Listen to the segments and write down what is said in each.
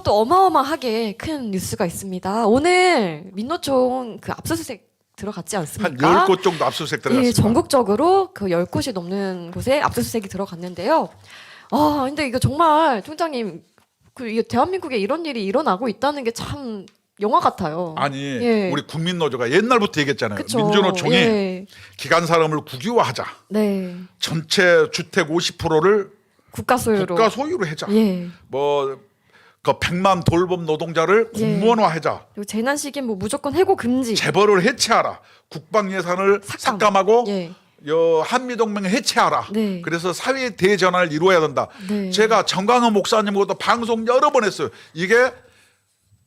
또 어마어마하게 큰 뉴스가 있습니다. 오늘 민노총 그 압수수색 들어갔지 않습니까? 한 10곳 정도 압수수색 들어갔습니다. 예, 전국적으로 그 10곳이 넘는 곳에 압수수색이 들어갔는데요. 근데 이거 정말 총장님, 이게 대한민국에 이런 일이 일어나고 있다는 게 참 영화 같아요. 아니, 예. 우리 국민노조가 옛날부터 얘기했잖아요. 그쵸. 민주노총이 예. 기간 사람을 국유화하자. 네. 전체 주택 50%를 국가 소유로. 국가 소유로 하자. 예. 그 100만 돌봄 노동자를 공무원화하자. 그리고 재난 시기에 뭐 무조건 해고 금지. 재벌을 해체하라. 국방 예산을 삭감하고 예. 한미 동맹 해체하라. 네. 그래서 사회 대전환을 이루어야 된다. 네. 제가 정광훈 목사님하고도 방송 여러 번 했어요. 이게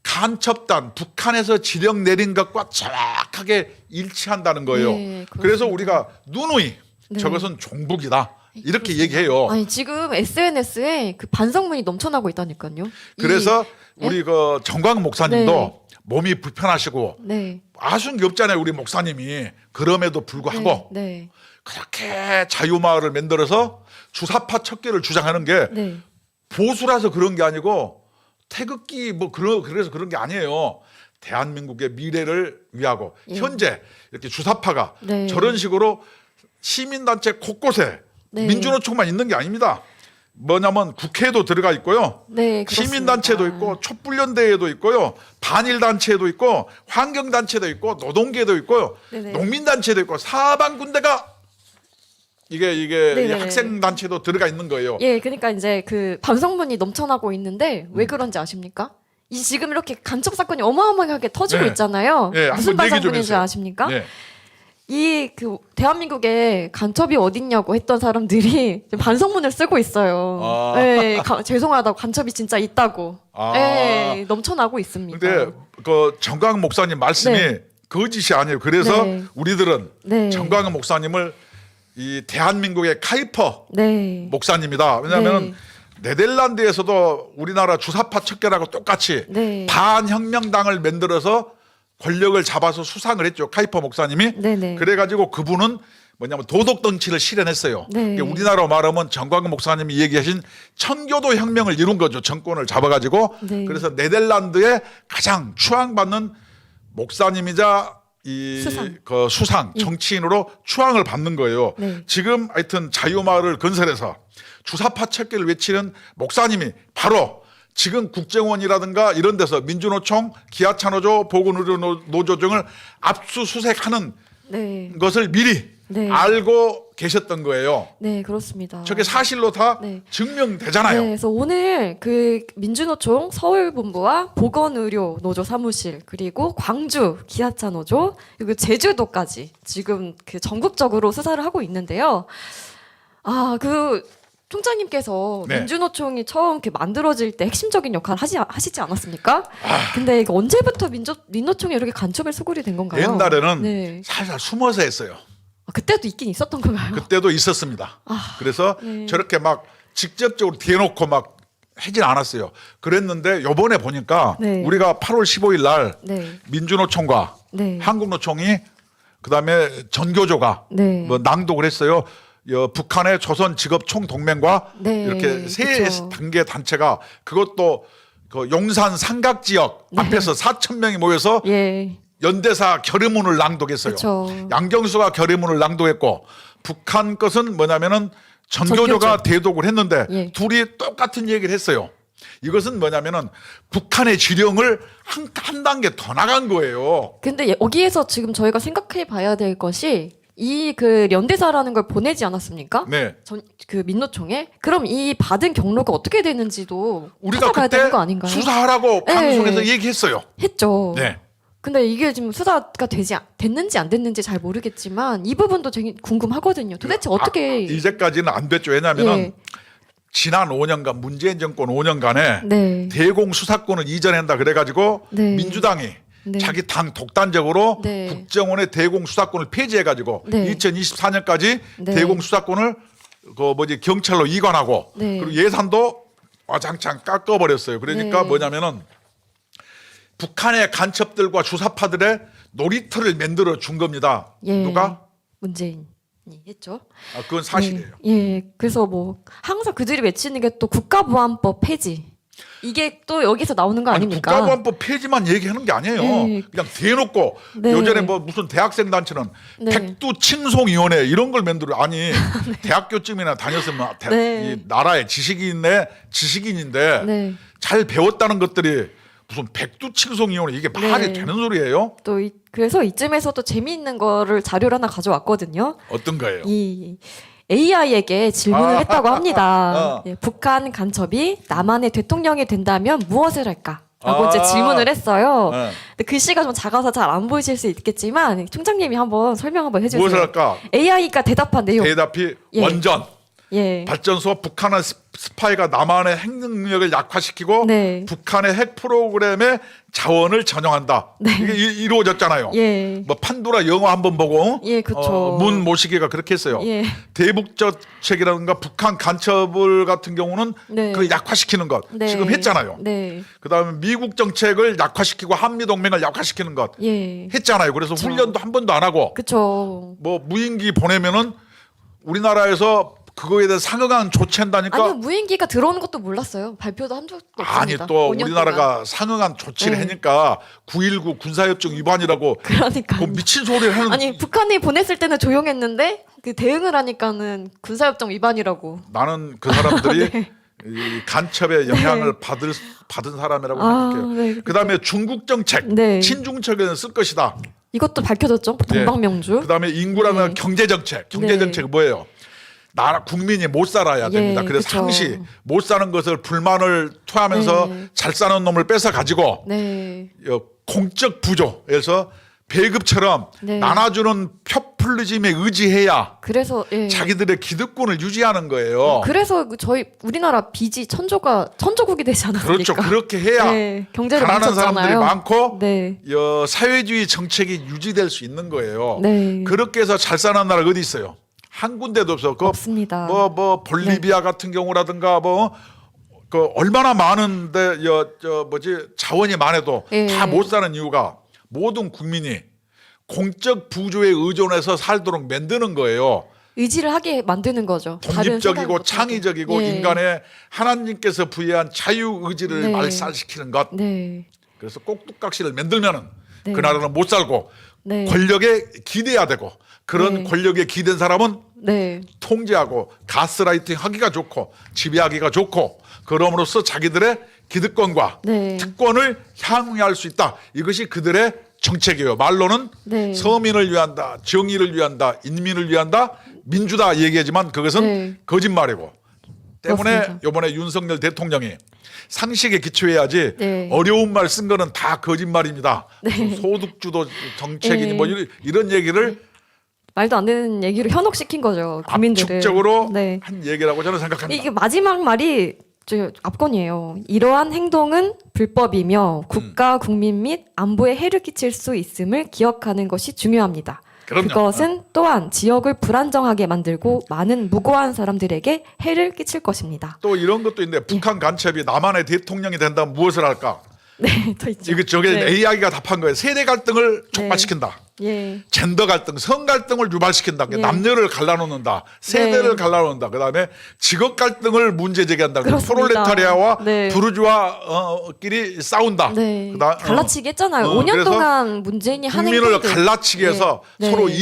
간첩단 북한에서 지령 내린 것과 정확하게 일치한다는 거예요. 네, 그래서 우리가 누누이 네. 저것은 종북이다 이렇게 얘기해요. 아니 지금 SNS에 그 반성문이 넘쳐나고 있다니까요. 그래서 우리 그 정광훈 목사님도 네. 몸이 불편하시고 네. 아쉬운 게 없잖아요. 우리 목사님이 그럼에도 불구하고 네. 그렇게 자유마을을 만들어서 주사파 척결을 주장하는 게 네. 보수라서 그런 게 아니고 태극기 그래서 그런 게 아니에요. 대한민국의 미래를 위하고 예. 현재 이렇게 주사파가 네. 저런 식으로 시민단체 곳곳에 네. 민주노총만 있는 게 아닙니다. 뭐냐면 국회에도 들어가 있고요. 네, 그렇습니다. 시민단체도 있고 촛불연대회도 있고요. 반일단체도 있고 환경단체도 있고 노동계도 있고요. 네네. 농민단체도 있고 사방군데가 이게 네네네. 학생단체도 들어가 있는 거예요. 예, 그러니까 이제 그 반성문이 넘쳐나고 있는데 왜 그런지 아십니까? 이 지금 이렇게 간첩 사건이 어마어마하게 터지고 네. 있잖아요. 네, 무슨 한번 얘기 좀 반성문인지 해주세요. 아십니까? 네. 이 그 대한민국에 간첩이 어딨냐고 했던 사람들이 지금 반성문을 쓰고 있어요. 아. 네, 죄송하다고 간첩이 진짜 있다고. 아. 네, 넘쳐나고 있습니다. 근데 그 정광훈 목사님 말씀이 네. 거짓이 아니에요. 그래서 네. 우리들은 네. 정광훈 목사님을 이 대한민국의 카이퍼 네. 목사님이다. 왜냐하면 네덜란드에서도 우리나라 주사파 척결하고 똑같이 네. 반혁명당을 만들어서 권력을 잡아서 수상을 했죠. 카이퍼 목사님이. 네네. 그래가지고 그분은 뭐냐면 도덕정치를 실현했어요. 네. 그러니까 우리나라로 말하면 정광훈 목사님이 얘기하신 천교도 혁명을 이룬 거죠. 정권을 잡아가지고. 네. 그래서 네덜란드의 가장 추앙받는 목사님이자 수상 정치인으로 추앙을 받는 거예요. 네. 지금 하여튼 자유마을을 건설해서 주사파 척결을 외치는 목사님이 바로 지금 국정원이라든가 이런 데서 민주노총, 기아차노조, 보건의료노조 등을 압수수색하는 네. 것을 미리 네. 알고 계셨던 거예요. 네, 그렇습니다. 저게 사실로 다 네. 증명되잖아요. 네, 그래서 오늘 그 민주노총 서울본부와 보건의료 노조 사무실 그리고 광주 기아차 노조 그리고 제주도까지 지금 그 전국적으로 수사를 하고 있는데요. 총장님께서 네. 민주노총이 처음 이렇게 만들어질 때 핵심적인 역할을 하시지 않았습니까? 근데 이거 언제부터 민노총이 이렇게 간첩의 수굴이 된 건가요? 옛날에는 네. 살살 숨어서 했어요. 그때도 있긴 있었던 건가요? 그때도 있었습니다. 그래서 네. 저렇게 막 직접적으로 대놓고 막 하진 않았어요. 그랬는데 요번에 보니까 네. 우리가 8월 15일 날 네. 민주노총과 네. 한국노총이 그다음에 전교조가 네. 뭐 낭독을 했어요. 북한의 조선직업총동맹과 네, 이렇게 세 그쵸. 단계 단체가 그것도 그 용산 삼각지역 앞에서 4천 명이 모여서 예. 연대사 결의문을 낭독했어요. 그쵸. 양경수가 결의문을 낭독했고 북한 것은 뭐냐면은 전교조가 전교조. 대독을 했는데 예. 둘이 똑같은 얘기를 했어요. 이것은 뭐냐면은 북한의 지령을 한 단계 더 나간 거예요. 근데 여기에서 지금 저희가 생각해 봐야 될 것이 이 그 연대사라는 걸 보내지 않았습니까? 네. 그 민노총에 그럼 이 받은 경로가 어떻게 되는지도 우리가 찾아봐야 그때 되는 거 아닌가요? 수사하라고 네. 방송에서 얘기했어요. 했죠. 네. 근데 이게 지금 수사가 됐는지 안 됐는지 잘 모르겠지만 이 부분도 되게 궁금하거든요. 도대체 어떻게 이제까지는 안 됐죠. 왜냐하면은 예. 지난 5년간 문재인 정권 5년간에 네. 대공 수사권을 이전한다 그래가지고 네. 민주당이 네. 자기 당 독단적으로 네. 국정원의 대공 수사권을 폐지해가지고 네. 2024년까지 네. 대공 수사권을 경찰로 이관하고 네. 그리고 예산도 와장창 깎아버렸어요. 그러니까 네. 뭐냐면은 북한의 간첩들과 주사파들의 놀이터를 만들어 준 겁니다. 예. 누가? 문재인. 했죠. 아, 그건 사실이에요. 예, 그래서 뭐 항상 그들이 외치는 게 또 국가보안법 폐지. 이게 또 여기서 나오는 거 아니, 아닙니까? 국가보안법 폐지만 얘기하는 게 아니에요. 네. 그냥 대놓고 네. 요전에 뭐 무슨 대학생 단체는 네. 백두칭송위원회 이런 걸 만들어. 아니 대학교쯤이나 다녔으면 네. 이 나라의 지식인인데 네. 잘 배웠다는 것들이 무슨 백두칭송위원회 이게 말이 네. 되는 소리예요? 또 그래서 이쯤에서도 재미있는 거를 자료를 하나 가져왔거든요. 어떤 거예요? 이 AI에게 질문을 했다고 합니다. 어. 예, 북한 간첩이 남한의 대통령이 된다면 무엇을 할까? 라고 이제 아. 질문을 했어요. 네. 근데 글씨가 좀 작아서 잘 안 보이실 수 있겠지만 총장님이 한번 설명 한번 해주세요. 무엇을 할까? AI가 대답한 내용. 대답이 예. 원전 예. 발전소 북한의 스파이가 남한의 핵 능력을 약화시키고 네. 북한의 핵 프로그램에 자원을 전용한다. 이게 이루어졌잖아요. 예. 뭐 판도라 영화 한번 보고 예, 그쵸. 문 모시기가 그렇게 했어요. 예. 대북정책이라든가 북한 간첩을 같은 경우는 네. 그 약화시키는 것 네. 지금 했잖아요. 네. 그다음에 미국 정책을 약화시키고 한미 동맹을 약화시키는 것 예. 했잖아요. 그래서 그쵸. 훈련도 한 번도 안 하고 그쵸. 뭐 무인기 보내면은 우리나라에서 그거에 대해 상응한 조치한다니까. 아니요, 무인기가 들어오는 것도 몰랐어요. 발표도 한 적도 없습니다. 아니 또 5년 우리나라가 동안. 상응한 조치를 네. 하니까 9.19 군사협정 위반이라고 그러니까 그 미친 소리를 하는. 아니 북한이 보냈을 때는 조용했는데 그 대응을 하니까는 군사협정 위반이라고. 나는 그 사람들이 네. 이 간첩의 영향을 받은 사람이라고 아, 생각해요. 네. 그다음에 중국 정책, 네. 친중책은 쓸 것이다. 이것도 밝혀졌죠. 네. 동방명주. 그다음에 인구라면 네. 경제 정책은 뭐예요? 나라 국민이 못 살아야 됩니다. 예, 그래서 그쵸. 상시 못 사는 것을 불만을 토하면서 네. 잘 사는 놈을 뺏어 가지고 네. 공적 부조에서 배급처럼 네. 나눠주는 포퓰리즘에 의지해야 그래서 예. 자기들의 기득권을 유지하는 거예요. 그래서 저희 우리나라 빚이 천조국이 되지 않았습니까? 그렇죠. 그렇게 해야 네. 경제를 가난한 사람들이 망쳤잖아요. 많고 네. 사회주의 정책이 유지될 수 있는 거예요. 네. 그렇게 해서 잘 사는 나라가 어디 있어요? 한 군데도 없어. 없습니다. 뭐 볼리비아 같은 경우라든가 그 얼마나 많은데 자원이 많아도 예. 다 못 사는 이유가 모든 국민이 공적 부조에 의존해서 살도록 만드는 거예요. 의지를 하게 만드는 거죠. 다른 생각을 독립적이고 못하고. 창의적이고 예. 인간의 하나님께서 부여한 자유 의지를 네. 말살시키는 것. 네. 그래서 꼭두각시를 만들면은 네. 그 나라는 못 살고 네. 권력에 기대야 되고 그런 네. 권력에 기댄 사람은 네. 통제하고 가스라이팅 하기가 좋고 지배하기가 좋고 그럼으로써 자기들의 기득권과 네. 특권을 향유할 수 있다. 이것이 그들의 정책이에요. 말로는 네. 서민을 위한다, 정의를 위한다, 인민을 위한다, 민주다 얘기하지만 그것은 네. 거짓말이고 때문에 그렇습니다. 이번에 윤석열 대통령이 상식에 기초해야지 네. 어려운 말 쓴 거는 다 거짓말입니다. 네. 소득주도 정책이니 네. 뭐 이런 얘기를 말도 안 되는 얘기를 현혹시킨 거죠. 국민들을. 압축적으로 네. 한 얘기라고 저는 생각합니다. 이게 마지막 말이 저 압권이에요. 이러한 행동은 불법이며 국가, 국민 및 안보에 해를 끼칠 수 있음을 기억하는 것이 중요합니다. 그럼요. 그것은 또한 지역을 불안정하게 만들고 많은 무고한 사람들에게 해를 끼칠 것입니다. 또 이런 것도 있는데 북한 간첩이 남한의 대통령이 된다면 무엇을 할까? 네, 더 있죠. 이거 저게 네. AI가 답한 거예요. 세대 갈등을 촉발시킨다. 예. 젠더 갈등, 성 갈등을 유발시킨다. 예. 남녀를 갈라놓는다. 세대를 네. 갈라놓는다. 그다음에 직업 갈등을 문제 제기한다. 그렇습니다. 프롤레타리아와 네. 부르주아끼리 싸운다. 네. 그다음, 갈라치기 했잖아요. 어, 5년 그래서 동안 문재인이 한 국민을 행동들. 갈라치기 해서 네. 서로 네.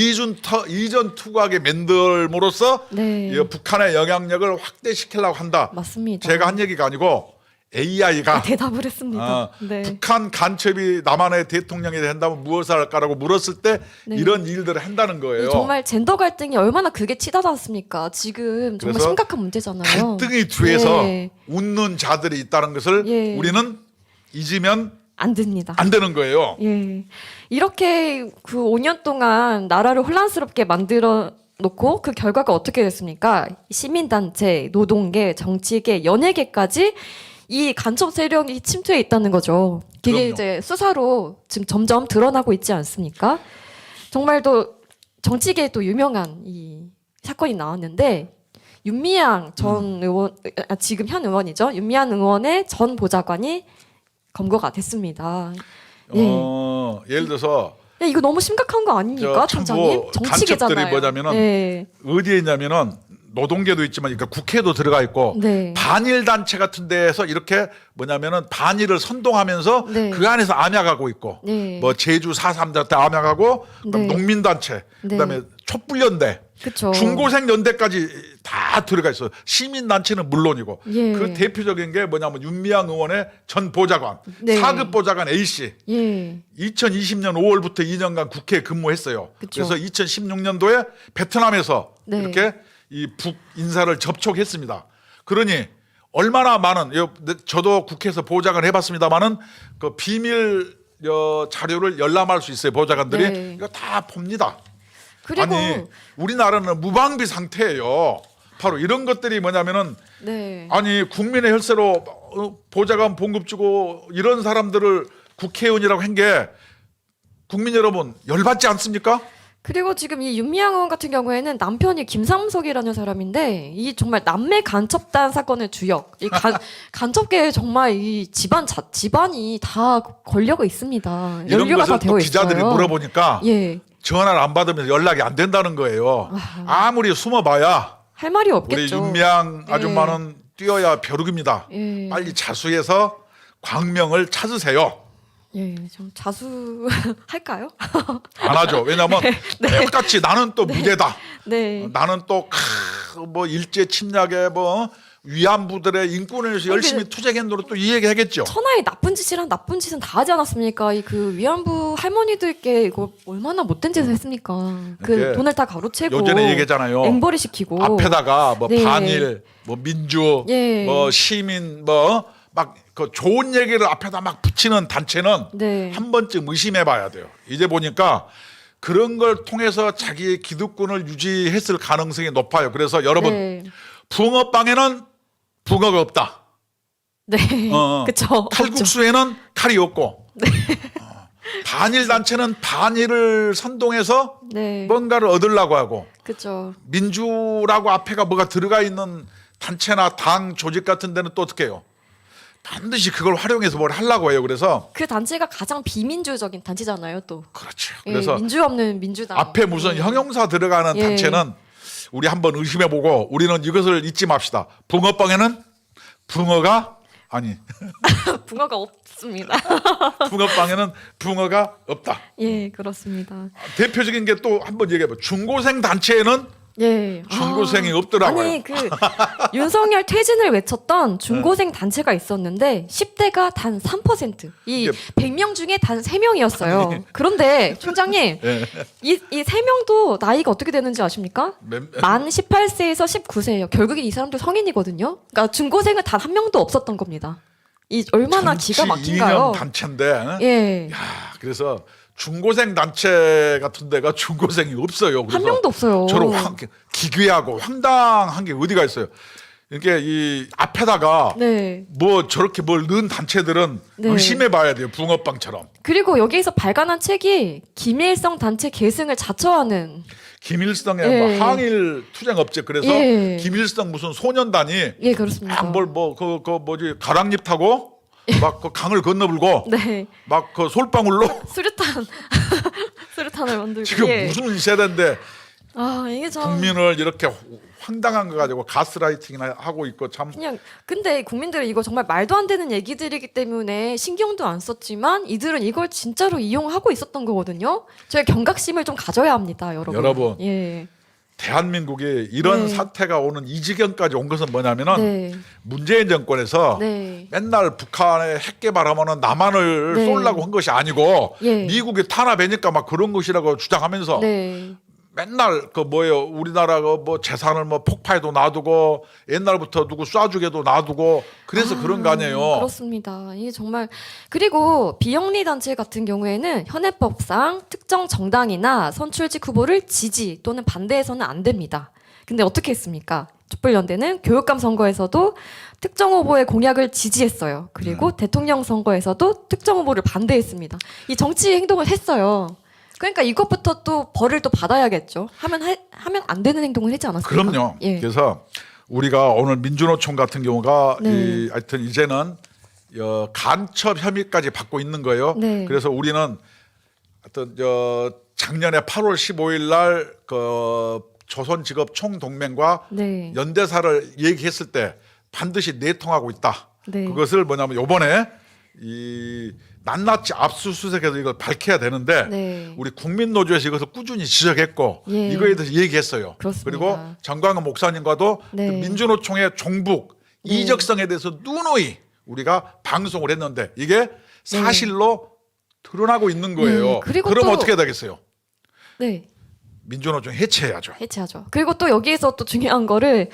이전 투각에 만들므로써 네. 이 북한의 영향력을 확대시키려고 한다. 맞습니다. 제가 한 얘기가 아니고 AI가 대답을 했습니다. 네. 북한 간첩이 남한의 대통령이 된다면 무엇을 할까라고 물었을 때 네. 이런 일들을 한다는 거예요. 정말 젠더 갈등이 얼마나 그게 치닫았습니까? 지금 정말 그래서 심각한 문제잖아요. 갈등이 뒤에서 네. 웃는 자들이 있다는 것을 예. 우리는 잊으면 안 됩니다. 안 되는 거예요. 예. 이렇게 그 5년 동안 나라를 혼란스럽게 만들어 놓고 그 결과가 어떻게 됐습니까? 시민단체, 노동계, 정치계, 연예계까지 이 간첩 세력이 침투해 있다는 거죠. 그게 그럼요. 이제 수사로 지금 점점 드러나고 있지 않습니까? 정말 또 정치계에 또 유명한 이 사건이 나왔는데 윤미향 전 의원, 지금 현 의원이죠. 윤미향 의원의 전 보좌관이 검거가 됐습니다. 예. 예를 들어서 야, 이거 너무 심각한 거 아닙니까, 저 총장님? 간첩들이 정치계잖아요. 뭐냐면은 네. 어디에 있냐면은 노동계도 있지만 그러니까 국회도 들어가 있고 네. 반일 단체 같은 데에서 이렇게 뭐냐면은 반일을 선동하면서 네. 그 안에서 암약하고 있고 네. 뭐 제주 4.3때 암약하고 그다음에 네. 농민단체 네. 그다음에 촛불연대 그쵸. 중고생연대까지 다 들어가 있어요. 시민단체는 물론이고 예. 그 대표적인 게 뭐냐면 윤미향 의원의 전 보좌관 네. 4급 보좌관 A씨 예. 2020년 5월부터 2년간 국회에 근무했어요. 그쵸. 그래서 2016년도에 베트남에서 네. 이렇게 이 북 인사를 접촉했습니다. 그러니 얼마나 많은 저도 국회에서 보좌관 해봤습니다만은 그 비밀 자료를 열람할 수 있어요. 보좌관들이 네. 이거 다 봅니다. 그리고 아니 우리나라는 무방비 상태예요. 바로 이런 것들이 뭐냐면은 네. 아니 국민의 혈세로 보좌관 봉급 주고 이런 사람들을 국회의원이라고 한 게 국민 여러분 열받지 않습니까? 그리고 지금 이 윤미향 의원 같은 경우에는 남편이 김삼석이라는 사람인데 이 정말 남매 간첩단 사건의 주역. 이 간첩계에 정말 이 집안이 다 권력이 있습니다. 이런 연류가 다 것을 되어 또 있어요. 기자들이 물어보니까 예. 전화를 안 받으면 연락이 안 된다는 거예요. 아무리 숨어봐야 할 말이 우리 없겠죠. 윤미향 예. 아줌마는 뛰어야 벼룩입니다. 예. 빨리 자수해서 광명을 찾으세요. 예, 좀 자수할까요? 안 하죠. 왜냐하면 똑같이 나는 또 무죄다. 네. 나는 또 뭐 일제 침략에 뭐 위안부들의 인권을 위해서 열심히 투쟁했노로 또 이 얘기 하겠죠. 천하의 나쁜 짓이란 나쁜 짓은 다 하지 않았습니까? 이 그 위안부 할머니들께 이거 얼마나 못된 짓을 했습니까? 그 이게 돈을 다 가로채고 요전에 얘기했잖아요. 앵벌이 시키고 앞에다가 뭐 네. 반일, 뭐 민주, 예. 뭐 시민, 뭐 막 그 좋은 얘기를 앞에다 막 붙이는 단체는 네. 한 번쯤 의심해봐야 돼요. 이제 보니까 그런 걸 통해서 자기의 기득권을 유지했을 가능성이 높아요. 그래서 여러분 네. 붕어빵에는 붕어가 없다. 네. 어. 그쵸. 칼국수에는 칼이 없고 반일 단체는 반일을 선동해서 네. 뭔가를 얻으려고 하고 그쵸. 민주라고 앞에가 뭐가 들어가 있는 단체나 당 조직 같은 데는 또 어떻게 해요? 반드시 그걸 활용해서 뭘 하려고 해요. 그래서 그 단체가 가장 비민주적인 단체잖아요, 또. 그렇죠. 예, 그래서 민주 없는 민주당. 앞에 무슨 형용사 들어가는 예. 단체는 우리 한번 의심해보고 우리는 이것을 잊지 맙시다. 붕어빵에는 붕어가 아니 붕어가 없습니다. 붕어빵에는 붕어가 없다. 예, 그렇습니다. 대표적인 게 또 한번 얘기해봐. 중고생 단체에는 예. 중고생이 없더라고요. 아니 그 윤석열 퇴진을 외쳤던 중고생 단체가 있었는데 10대가 단 3%. 이 이게- 100명 중에 단 3명이었어요. 그런데 총장님 예. 이 3명도 나이가 어떻게 되는지 아십니까? 만 18세에서 19세예요. 결국에 이 사람들 성인이거든요. 그러니까 중고생은 단 한 명도 없었던 겁니다. 이 얼마나 기가 막힌가요? 이념 단체인데. 예. 야, 그래서 중고생 단체 같은 데가 중고생이 없어요. 그래서 한 명도 없어요. 저런 기괴하고 황당한 게 어디가 있어요. 이렇게 이 앞에다가 네. 뭐 저렇게 뭘 넣은 단체들은 네. 의심해 봐야 돼요. 붕어빵처럼. 그리고 여기에서 발간한 책이 김일성 단체 계승을 자처하는 김일성의 예. 뭐 항일 투쟁업체 그래서 예. 김일성 무슨 소년단이 예, 그렇습니다. 뭘뭐그 뭐지 가랑잎 타고 막 그 강을 건너불고 네. 막 그 솔방울로 수류탄을 만들고 지금 예. 무슨 세대인데 아 이게 참 국민을 이렇게 황당한 거 가지고 가스라이팅이나 하고 있고 참 그냥 근데 국민들은 이거 정말 말도 안 되는 얘기들이기 때문에 신경도 안 썼지만 이들은 이걸 진짜로 이용하고 있었던 거거든요. 저희 경각심을 좀 가져야 합니다, 여러분. 여러분. 예. 대한민국이 이런 네. 사태가 오는 이 지경까지 온 것은 뭐냐면은 네. 문재인 정권에서 네. 맨날 북한에 핵 개발하면은 남한을 네. 쏠라고 한 것이 아니고 예. 미국이 탄압하니까 막 그런 것이라고 주장하면서 네. 맨날 그 뭐예요 우리나라가 뭐 재산을 뭐 폭파해도 놔두고 옛날부터 누구 쏴주게도 놔두고 그래서 그런 거 아니에요. 그렇습니다. 이게 정말 그리고 비영리 단체 같은 경우에는 현행법상 특정 정당이나 선출직 후보를 지지 또는 반대해서는 안 됩니다. 근데 어떻게 했습니까? 촛불연대는 교육감 선거에서도 특정 후보의 공약을 지지했어요. 그리고 대통령 선거에서도 특정 후보를 반대했습니다. 이 정치 행동을 했어요. 그러니까 이것부터 또 벌을 또 받아야겠죠. 하면 안 되는 행동을 하지 않았습니까? 그럼요. 예. 그래서 우리가 오늘 민주노총 같은 경우가 네. 하여튼 이제는 간첩 혐의까지 받고 있는 거예요. 네. 그래서 우리는 하여튼 작년에 8월 15일 날 그 조선직업 총동맹과 네. 연대사를 얘기했을 때 반드시 내통하고 있다. 네. 그것을 뭐냐면 요번에 이 낱낱이 압수수색해서 이걸 밝혀야 되는데 네. 우리 국민노조에서 이것을 꾸준히 지적했고 예. 이거에 대해서 얘기했어요. 그렇습니다. 그리고 장광훈 목사님과도 네. 그 민주노총의 종북 네. 이적성에 대해서 누누이 우리가 방송을 했는데 이게 사실로 드러나고 있는 거예요. 네. 그리고 그럼 또- 어떻게 되겠어요? 네. 민주노총 해체해야죠. 해체하죠. 그리고 또 여기에서 또 중요한 거를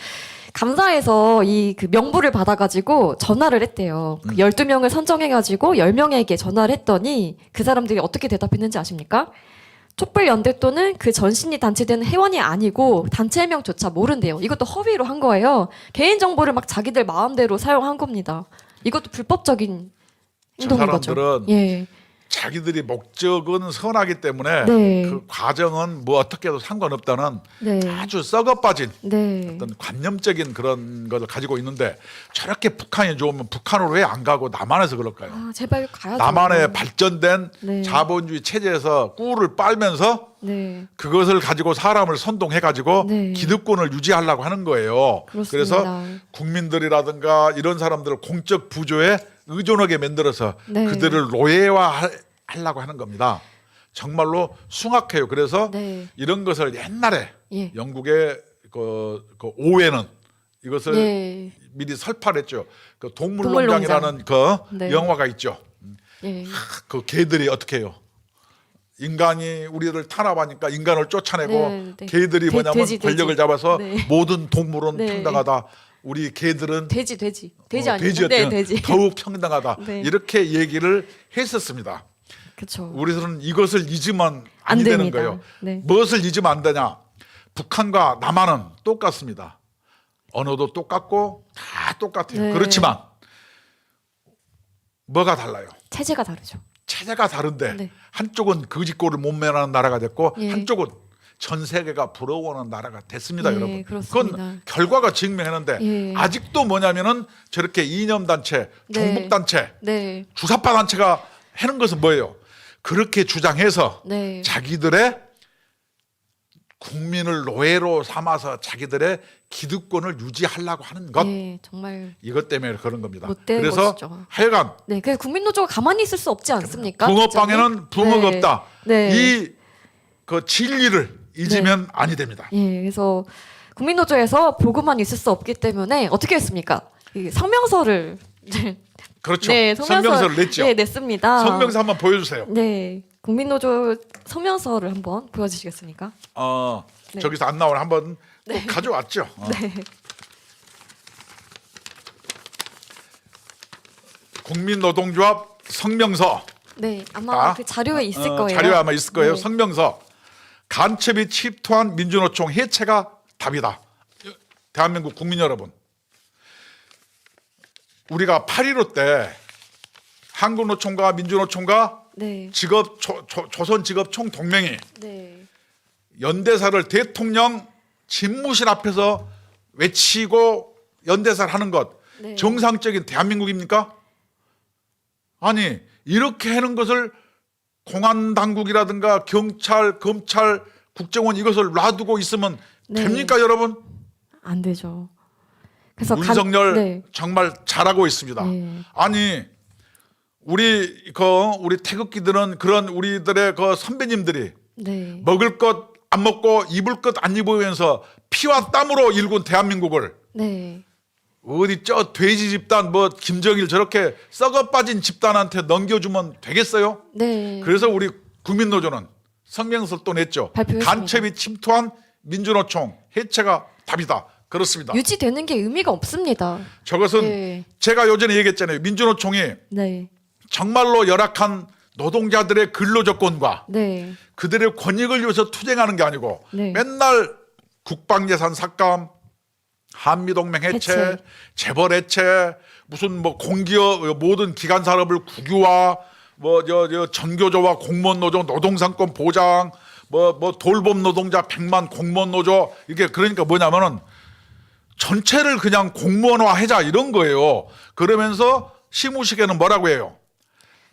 감사에서 이 그 명부를 받아가지고 전화를 했대요. 그 12명을 선정해가지고 10명에게 전화를 했더니 그 사람들이 어떻게 대답했는지 아십니까? 촛불연대 또는 그 전신이 단체된 회원이 아니고 단체명조차 모른대요. 이것도 허위로 한 거예요. 개인정보를 막 자기들 마음대로 사용한 겁니다. 이것도 불법적인 저 행동인 거죠. 사람들은 예. 자기들이 목적은 선하기 때문에 네. 그 과정은 뭐 어떻게 해도 상관없다는 네. 아주 썩어 빠진 네. 어떤 관념적인 그런 것을 가지고 있는데 저렇게 북한이 좋으면 북한으로 왜 안 가고 남한에서 그럴까요? 아, 제발 가야죠. 남한의 발전된 네. 자본주의 체제에서 꿀을 빨면서 네. 그것을 가지고 사람을 선동해 가지고 네. 기득권을 유지하려고 하는 거예요. 그렇습니다. 그래서 국민들이라든가 이런 사람들을 공적 부조에 의존하게 만들어서 네. 그들을 노예화하려고 하는 겁니다. 정말로 숭악해요. 그래서 네. 이런 것을 옛날에 예. 영국의 그 오웨는 이것을 예. 미리 설파를 했죠. 그 동물농장. 동물농장이라는 그 네. 영화가 있죠. 예. 그 개들이 어떻게 해요? 인간이 우리를 탄압하니까 인간을 쫓아내고 네, 네. 개들이 뭐냐면 돼지. 권력을 잡아서 네. 모든 동물은 네. 평등하다. 우리 개들은 돼지 돼지였대요. 아니에요? 네, 돼지. 더욱 평등하다. 네. 이렇게 얘기를 했었습니다. 그렇죠. 우리들은 이것을 잊으면 안 안 되는 됩니다. 거예요. 네. 무엇을 잊으면 안 되냐? 북한과 남한은 똑같습니다. 언어도 똑같고 다 똑같아요. 네. 그렇지만 뭐가 달라요? 체제가 다르죠. 체제가 다른데 네. 한쪽은 거짓골을 못 면하는 나라가 됐고 예. 한쪽은 전 세계가 부러워하는 나라가 됐습니다, 예, 여러분. 그렇습니다. 그건 결과가 증명했는데 예. 아직도 뭐냐면은 저렇게 이념 단체, 네. 종북 단체, 네. 주사파 단체가 하는 것은 뭐예요? 그렇게 주장해서 네. 자기들의 국민을 노예로 삼아서 자기들의 기득권을 유지하려고 하는 것. 예, 정말 이것 때문에 그런 겁니다. 못된 그래서 것이죠. 하여간 네, 그 국민노조가 가만히 있을 수 없지 않습니까? 붕어빵에는 붕어가 네. 없다. 네. 이 그 진리를 잊으면 아니 됩니다. 예, 그래서 국민노조에서 보고만 있을 수 없기 때문에 어떻게 했습니까? 이 성명서를 그렇죠. 네, 성명서를 냈죠. 네, 냈습니다. 성명서 한번 보여주세요. 네, 국민노조 성명서를 한번 보여주시겠습니까? 네. 저기서 안 나오는 한번 또 가져왔죠. 네, 국민노동조합 성명서. 네, 아마 그 자료에 있을 거예요. 자료에 아마 있을 거예요. 네. 성명서. 간첩이 침투한 민주노총 해체가 답이다. 대한민국 국민 여러분. 우리가 8.15 때 한국노총과 민주노총과 네, 조선직업 총동맹이 네, 연대사를 대통령 집무실 앞에서 외치고 연대사를 하는 것 네. 정상적인 대한민국입니까? 아니 이렇게 하는 것을 공안당국이라든가 경찰, 검찰, 국정원 이것을 놔두고 있으면 네. 됩니까 여러분? 안 되죠. 그래서 윤석열 네, 정말 잘하고 있습니다. 네. 아니 우리 태극기들은 그런 우리들의 그 선배님들이 네, 먹을 것 안 먹고 입을 것 안 입으면서 피와 땀으로 일군 대한민국을 네, 어디 저 돼지 집단 뭐 김정일 저렇게 썩어 빠진 집단한테 넘겨주면 되겠어요? 네. 그래서 우리 국민노조는 성명서를 또 냈죠. 발표했습니다. 간첩이 침투한 민주노총 해체가 답이다. 그렇습니다. 유지되는 게 의미가 없습니다. 저것은 네. 제가 요전에 얘기했잖아요. 민주노총이 네, 정말로 열악한 노동자들의 근로조건과 네, 그들의 권익을 위해서 투쟁하는 게 아니고 네. 맨날 국방예산 삭감, 한미동맹 해체, 해체. 재벌 해체, 무슨 뭐 공기업 모든 기관 산업을 국유화, 뭐 전교조와 공무원 노조 노동상권 보장, 뭐 돌봄 노동자 100만 공무원 노조 이게 그러니까 뭐냐면은 전체를 그냥 공무원화 하자 이런 거예요. 그러면서 시무식에는 뭐라고 해요?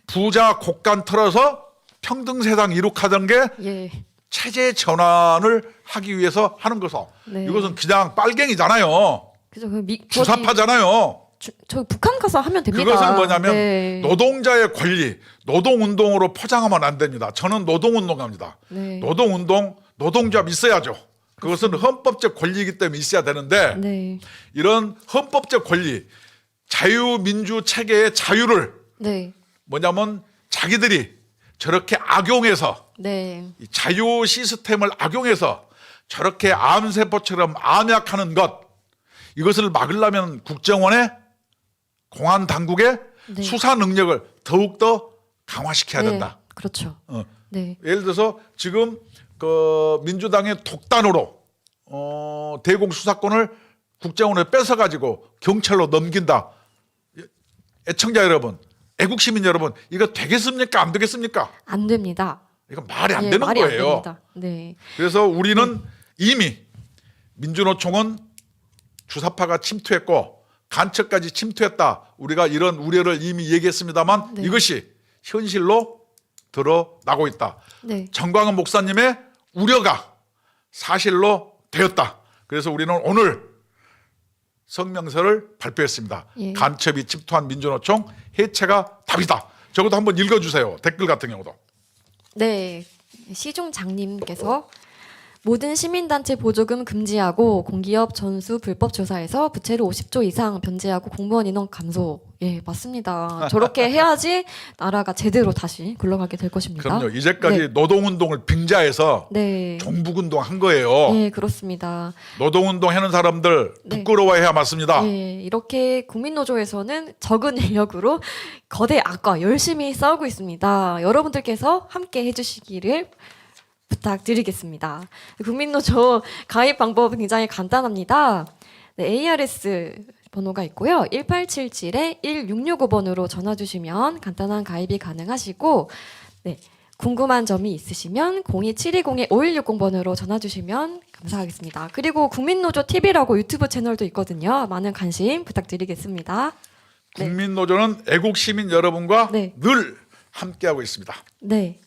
부자 곡간 털어서 평등세상 이룩하던 게 예. 체제 전환을 하기 위해서 하는 거서. 네. 이것은 그냥 빨갱이잖아요. 그죠. 그 주사파잖아요. 저 북한 가서 하면 됩니다. 그것은 뭐냐면 네. 노동자의 권리, 노동운동으로 포장하면 안 됩니다. 저는 노동운동합니다. 네. 노동운동, 노동조합 있어야죠. 그것은 헌법적 권리이기 때문에 있어야 되는데 네. 이런 헌법적 권리, 자유민주 체계의 자유를 네. 뭐냐면 자기들이 저렇게 악용해서 네. 이 자유 시스템을 악용해서 저렇게 암세포처럼 암약하는 것, 이것을 막으려면 국정원의 공안 당국의 네. 수사 능력을 더욱더 강화시켜야 네. 된다. 그렇죠. 어. 네. 예를 들어서 지금 그 민주당의 독단으로 대공 수사권을 국정원에 뺏어가지고 경찰로 넘긴다. 애청자 여러분, 애국 시민 여러분, 이거 되겠습니까? 안 되겠습니까? 안 됩니다. 이거 말이 안 예, 되는 말이 안 거예요. 됩니다. 네. 그래서 우리는 이미 민주노총은 주사파가 침투했고 간첩까지 침투했다. 우리가 이런 우려를 이미 얘기했습니다만 네. 이것이 현실로 드러나고 있다. 네. 정광훈 목사님의 우려가 사실로 되었다. 그래서 우리는 오늘 성명서를 발표했습니다. 예. 간첩이 침투한 민주노총 해체가 답이다. 적어도 한번 읽어주세요. 댓글 같은 경우도. 네. 시종장님께서 모든 시민단체 보조금 금지하고 공기업 전수 불법 조사에서 부채를 50조 이상 변제하고 공무원 인원 감소. 예, 맞습니다. 저렇게 해야지 나라가 제대로 다시 굴러가게 될 것입니다. 그럼요. 이제까지 네. 노동운동을 빙자해서 네. 종북운동 한 거예요. 네, 그렇습니다. 노동운동 하는 사람들 네. 부끄러워해야 맞습니다. 네, 이렇게 국민노조에서는 적은 인력으로 거대 악과 열심히 싸우고 있습니다. 여러분들께서 함께 해주시기를 부탁드리겠습니다. 국민노조 가입 방법은 굉장히 간단합니다. 네, ARS 번호가 있고요. 1877-1665번으로 전화 주시면 간단한 가입이 가능하시고, 네, 궁금한 점이 있으시면 02720-5160번으로 전화 주시면 감사하겠습니다. 그리고 국민노조 TV라고 유튜브 채널도 있거든요. 많은 관심 부탁드리겠습니다. 네. 국민노조는 애국 시민 여러분과 네. 늘 함께하고 있습니다. 네.